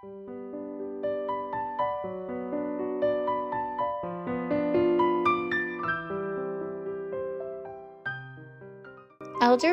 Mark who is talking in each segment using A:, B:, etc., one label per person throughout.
A: Elder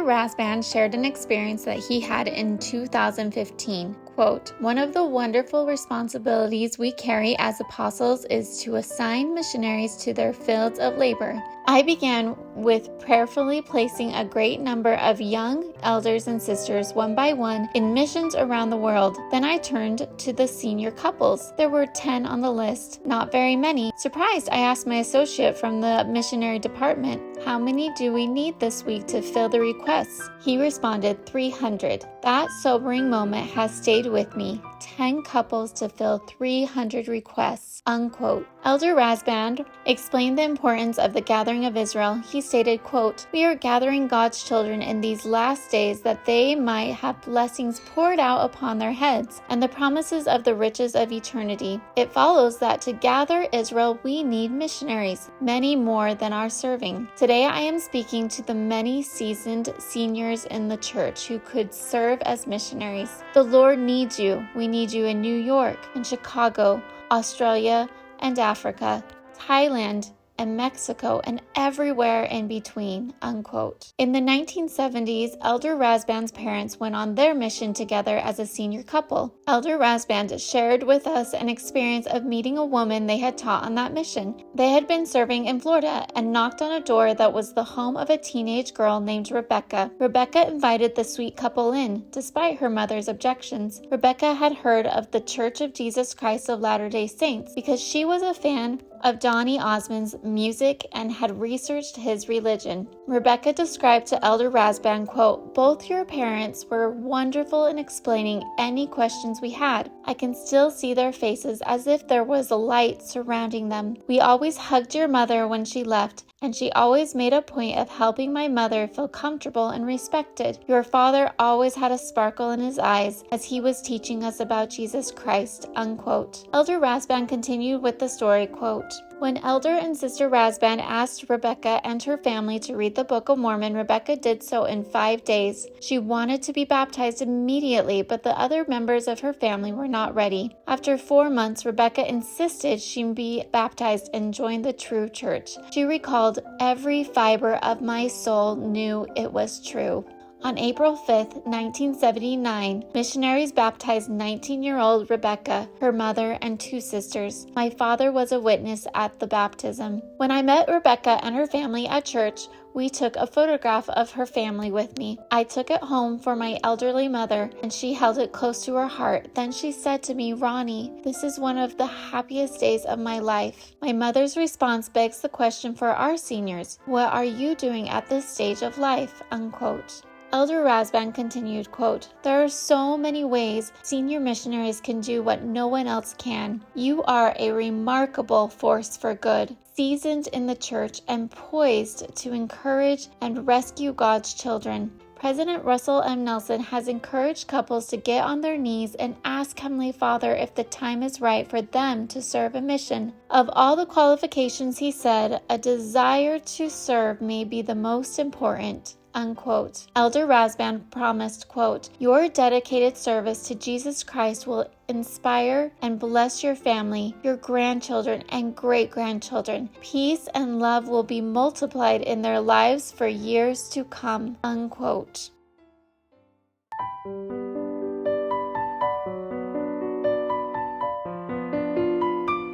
A: Rasband shared an experience that he had in 2015. Quote, "One of the wonderful responsibilities we carry as apostles is to assign missionaries to their fields of labor. I began with prayerfully placing a great number of young elders and sisters one by one in missions around the world. Then I turned to the senior couples. There were 10 on the list, not very many. Surprised, I asked my associate from the missionary department, 'How many do we need this week to fill the requests?' He responded, 300. That sobering moment has stayed with me. 10 couples to fill 300 requests." Unquote. Elder Rasband explained the importance of the gathering of Israel. He stated, quote, "We are gathering God's children in these last days that they might have blessings poured out upon their heads and the promises of the riches of eternity. It follows that to gather Israel, we need missionaries, many more than are serving. Today I am speaking to the many seasoned seniors in the church who could serve as missionaries. The Lord needs you. We need you in New York, in Chicago, Australia, and Africa, Thailand, and Mexico, and everywhere in between." Unquote. In the 1970s, Elder Rasband's parents went on their mission together as a senior couple. Elder Rasband shared with us an experience of meeting a woman they had taught on that mission. They had been serving in Florida and knocked on a door that was the home of a teenage girl named Rebecca. Rebecca invited the sweet couple in, despite her mother's objections. Rebecca had heard of the Church of Jesus Christ of Latter-day Saints because she was a fan of Donny Osmond's music and had researched his religion. Rebecca described to Elder Rasband, quote, "Both your parents were wonderful in explaining any questions we had. I can still see their faces as if there was a light surrounding them. We always hugged your mother when she left, and she always made a point of helping my mother feel comfortable and respected. Your father always had a sparkle in his eyes as he was teaching us about Jesus Christ." Unquote. Elder Rasband continued with the story, quote, "When Elder and Sister Rasband asked Rebecca and her family to read the Book of Mormon, Rebecca did so in 5 days. She wanted to be baptized immediately, but the other members of her family were not ready. After 4 months, Rebecca insisted she be baptized and join the true church. She recalled, 'Every fiber of my soul knew it was true.' On April 5, 1979, missionaries baptized 19-year-old Rebecca, her mother, and 2 sisters. My father was a witness at the baptism. When I met Rebecca and her family at church, we took a photograph of her family with me. I took it home for my elderly mother, and she held it close to her heart. Then she said to me, 'Ronnie, this is one of the happiest days of my life.' My mother's response begs the question for our seniors. What are you doing at this stage of life?" Unquote. Elder Rasband continued, quote, "There are so many ways senior missionaries can do what no one else can. You are a remarkable force for good, seasoned in the church and poised to encourage and rescue God's children. President Russell M. Nelson has encouraged couples to get on their knees and ask Heavenly Father if the time is right for them to serve a mission. Of all the qualifications, he said, a desire to serve may be the most important." Unquote. Elder Rasband promised, quote, "Your dedicated service to Jesus Christ will inspire and bless your family, your grandchildren, and great-grandchildren. Peace and love will be multiplied in their lives for years to come." Unquote.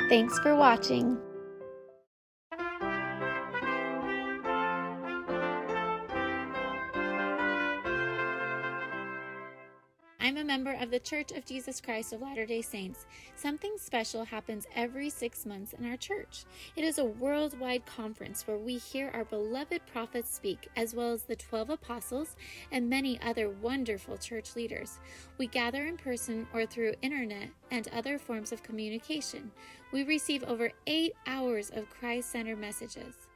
A: Thanks for watching. I'm a member of the Church of Jesus Christ of Latter-day Saints. Something special happens every 6 months in our church. It is a worldwide conference where we hear our beloved prophets speak, as well as the 12 apostles and many other wonderful church leaders. We gather in person or through internet and other forms of communication. We receive over 8 hours of Christ-centered messages.